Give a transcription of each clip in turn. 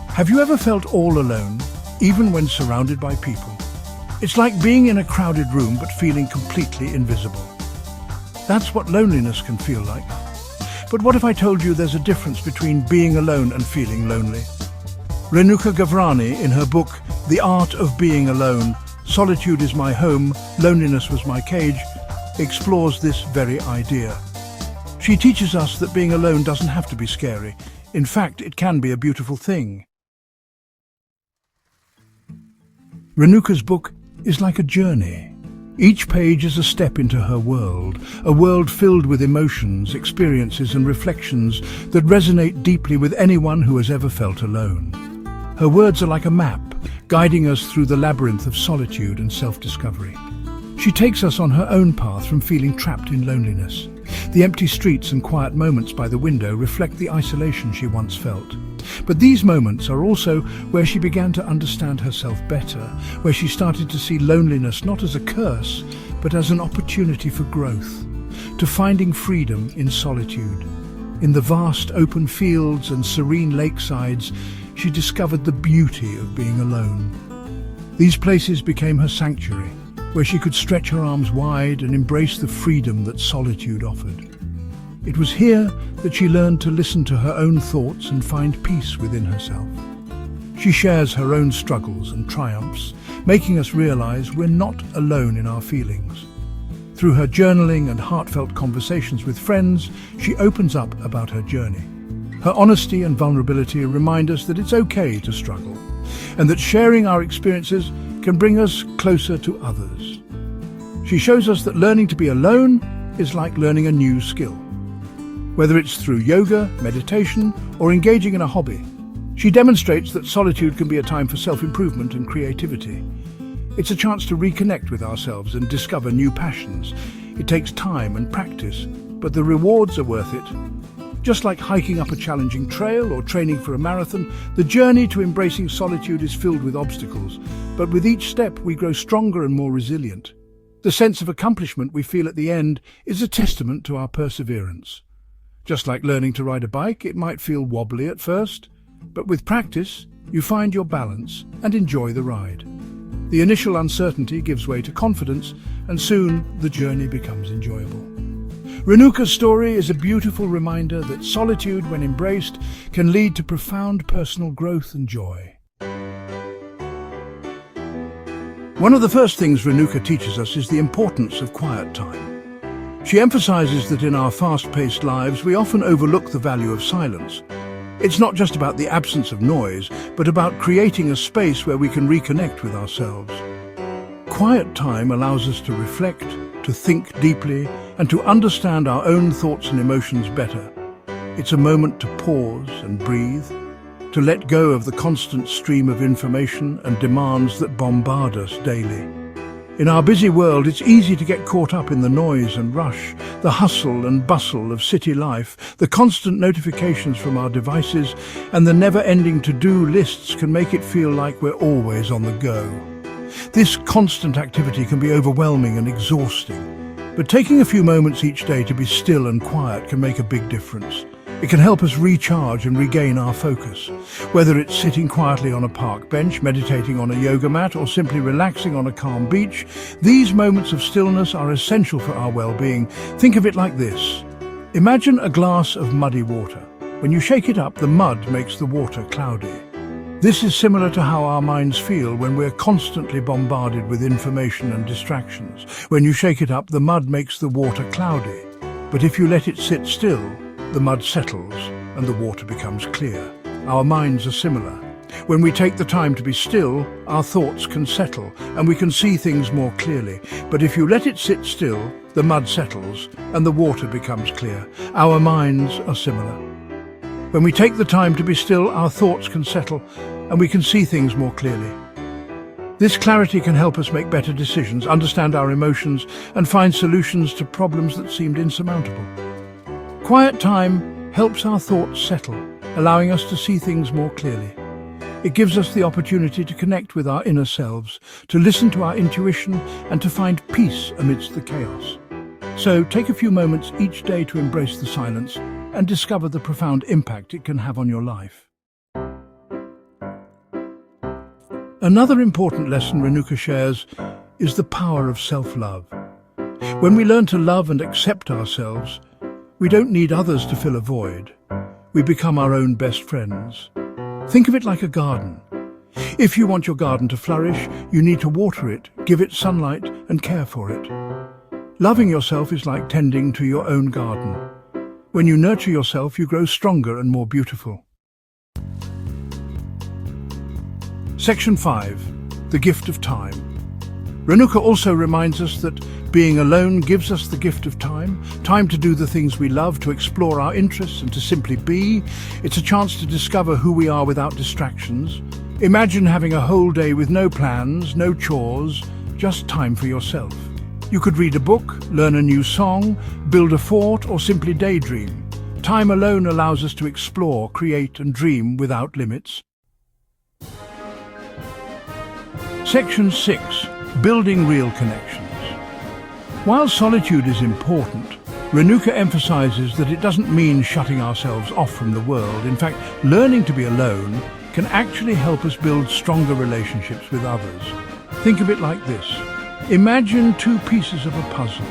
Have you ever felt all alone, even when surrounded by people? It's like being in a crowded room but feeling completely invisible. That's what loneliness can feel like. But what if I told you there's a difference between being alone and feeling lonely? Renuka Gavrani, in her book The Art of Being Alone, Solitude Is My Home, Loneliness Was My Cage, explores this very idea. She teaches us that being alone doesn't have to be scary. In fact, it can be a beautiful thing. Renuka's book is like a journey. Each page is a step into her world, a world filled with emotions, experiences and reflections that resonate deeply with anyone who has ever felt alone. Her words are like a map, guiding us through the labyrinth of solitude and self-discovery. She takes us on her own path from feeling trapped in loneliness. The empty streets and quiet moments by the window reflect the isolation she once felt. But these moments are also where she began to understand herself better, where she started to see loneliness not as a curse, but as an opportunity for growth, to finding freedom in solitude. In the vast open fields and serene lakesides, she discovered the beauty of being alone. These places became her sanctuary, where she could stretch her arms wide and embrace the freedom that solitude offered. It was here that she learned to listen to her own thoughts and find peace within herself. She shares her own struggles and triumphs, making us realize we're not alone in our feelings. Through her journaling and heartfelt conversations with friends, she opens up about her journey. Her honesty and vulnerability remind us that it's okay to struggle, and that sharing our experiences can bring us closer to others. She shows us that learning to be alone is like learning a new skill. Whether it's through yoga, meditation, or engaging in a hobby, she demonstrates that solitude can be a time for self-improvement and creativity. It's a chance to reconnect with ourselves and discover new passions. It takes time and practice, but the rewards are worth it. Just like hiking up a challenging trail or training for a marathon, the journey to embracing solitude is filled with obstacles, but with each step we grow stronger and more resilient. The sense of accomplishment we feel at the end is a testament to our perseverance. Just like learning to ride a bike, it might feel wobbly at first, but with practice, you find your balance and enjoy the ride. The initial uncertainty gives way to confidence, and soon the journey becomes enjoyable. Renuka's story is a beautiful reminder that solitude, when embraced, can lead to profound personal growth and joy. One of the first things Renuka teaches us is the importance of quiet time. She emphasizes that in our fast-paced lives, we often overlook the value of silence. It's not just about the absence of noise, but about creating a space where we can reconnect with ourselves. Quiet time allows us to reflect, to think deeply, and to understand our own thoughts and emotions better. It's a moment to pause and breathe, to let go of the constant stream of information and demands that bombard us daily. In our busy world, it's easy to get caught up in the noise and rush, the hustle and bustle of city life. The constant notifications from our devices and the never-ending to-do lists can make it feel like we're always on the go. This constant activity can be overwhelming and exhausting, but taking a few moments each day to be still and quiet can make a big difference. It can help us recharge and regain our focus. Whether it's sitting quietly on a park bench, meditating on a yoga mat, or simply relaxing on a calm beach, these moments of stillness are essential for our well-being. Think of it like this. Imagine a glass of muddy water. When you shake it up, the mud makes the water cloudy. This is similar to how our minds feel when we're constantly bombarded with information and distractions. When you shake it up, the mud makes the water cloudy. But if you let it sit still, the mud settles and the water becomes clear. Our minds are similar. When we take the time to be still, our thoughts can settle and we can see things more clearly. But if you let it sit still, the mud settles and the water becomes clear. Our minds are similar. When we take the time to be still, our thoughts can settle and we can see things more clearly. This clarity can help us make better decisions, understand our emotions, and find solutions to problems that seemed insurmountable. Quiet time helps our thoughts settle, allowing us to see things more clearly. It gives us the opportunity to connect with our inner selves, to listen to our intuition, and to find peace amidst the chaos. So take a few moments each day to embrace the silence and discover the profound impact it can have on your life. Another important lesson Renuka shares is the power of self-love. When we learn to love and accept ourselves, we don't need others to fill a void. We become our own best friends. Think of it like a garden. If you want your garden to flourish, you need to water it, give it sunlight, and care for it. Loving yourself is like tending to your own garden. When you nurture yourself, you grow stronger and more beautiful. Section 5. The gift of time. Renuka also reminds us that being alone gives us the gift of time, time to do the things we love, to explore our interests and to simply be. It's a chance to discover who we are without distractions. Imagine having a whole day with no plans, no chores, just time for yourself. You could read a book, learn a new song, build a fort, or simply daydream. Time alone allows us to explore, create, and dream without limits. Section 6. Building real connections. While solitude is important, Renuka emphasizes that it doesn't mean shutting ourselves off from the world. In fact, learning to be alone can actually help us build stronger relationships with others. Think of it like this. Imagine two pieces of a puzzle.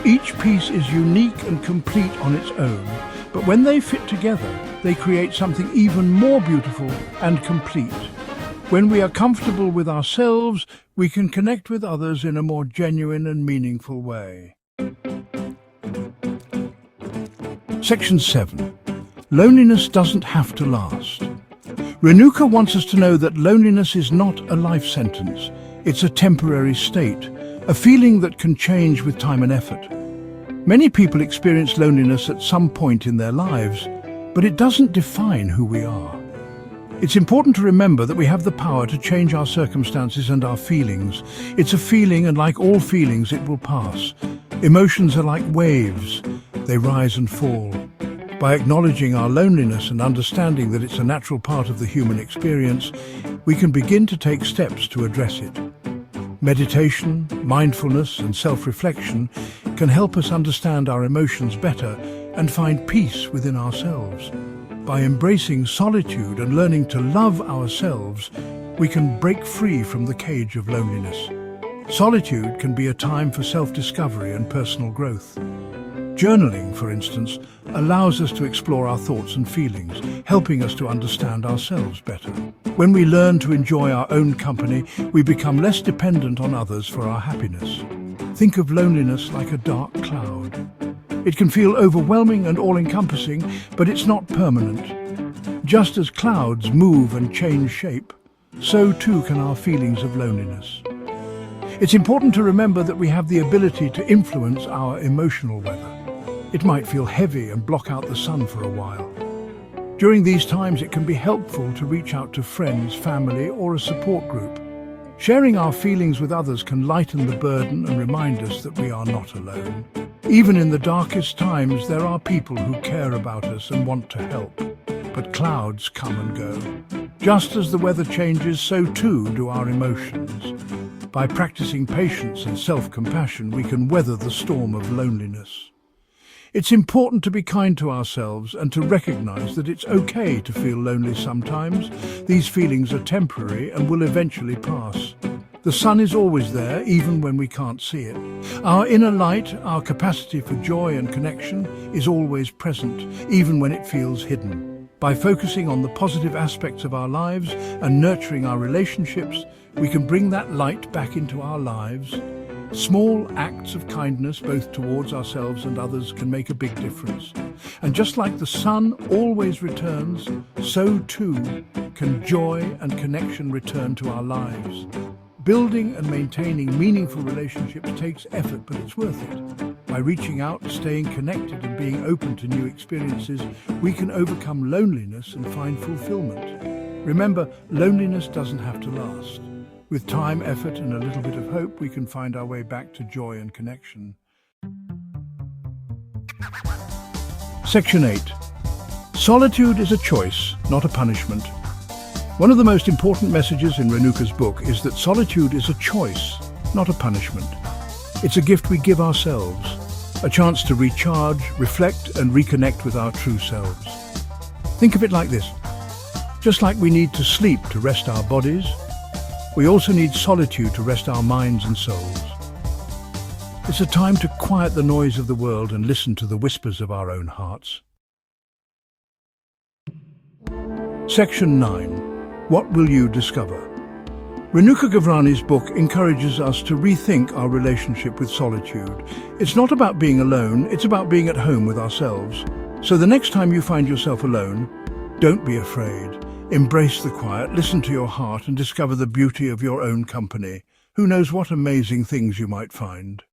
Each piece is unique and complete on its own, but when they fit together, they create something even more beautiful and complete. When we are comfortable with ourselves, we can connect with others in a more genuine and meaningful way. Section 7. Loneliness doesn't have to last. Renuka wants us to know that loneliness is not a life sentence. It's a temporary state, a feeling that can change with time and effort. Many people experience loneliness at some point in their lives, but it doesn't define who we are. It's important to remember that we have the power to change our circumstances and our feelings. It's a feeling, and like all feelings, it will pass. Emotions are like waves. They rise and fall. By acknowledging our loneliness and understanding that it's a natural part of the human experience, we can begin to take steps to address it. Meditation, mindfulness, and self-reflection can help us understand our emotions better and find peace within ourselves. By embracing solitude and learning to love ourselves, we can break free from the cage of loneliness. Solitude can be a time for self-discovery and personal growth. Journaling, for instance, allows us to explore our thoughts and feelings, helping us to understand ourselves better. When we learn to enjoy our own company, we become less dependent on others for our happiness. Think of loneliness like a dark cloud. It can feel overwhelming and all-encompassing, but it's not permanent. Just as clouds move and change shape, so too can our feelings of loneliness. It's important to remember that we have the ability to influence our emotional weather. It might feel heavy and block out the sun for a while. During these times, it can be helpful to reach out to friends, family, or a support group. Sharing our feelings with others can lighten the burden and remind us that we are not alone. Even in the darkest times, there are people who care about us and want to help. But clouds come and go. Just as the weather changes, so too do our emotions. By practicing patience and self-compassion, we can weather the storm of loneliness. It's important to be kind to ourselves and to recognize that it's okay to feel lonely sometimes. These feelings are temporary and will eventually pass. The sun is always there, even when we can't see it. Our inner light, our capacity for joy and connection, is always present, even when it feels hidden. By focusing on the positive aspects of our lives and nurturing our relationships, we can bring that light back into our lives. Small acts of kindness, both towards ourselves and others, can make a big difference. And just like the sun always returns, so too can joy and connection return to our lives. Building and maintaining meaningful relationships takes effort, but it's worth it. By reaching out, staying connected, and being open to new experiences, we can overcome loneliness and find fulfillment. Remember, loneliness doesn't have to last. With time, effort, and a little bit of hope, we can find our way back to joy and connection. Section 8. Solitude is a choice, not a punishment. One of the most important messages in Renuka's book is that solitude is a choice, not a punishment. It's a gift we give ourselves, a chance to recharge, reflect, and reconnect with our true selves. Think of it like this. Just like we need to sleep to rest our bodies, We also need solitude to rest our minds and souls. It's a time to quiet the noise of the world and listen to the whispers of our own hearts. Section 9. What will you discover? Renuka Gavrani's book encourages us to rethink our relationship with solitude. It's not about being alone, it's about being at home with ourselves. So the next time you find yourself alone, don't be afraid. Embrace the quiet, listen to your heart and discover the beauty of your own company. Who knows what amazing things you might find.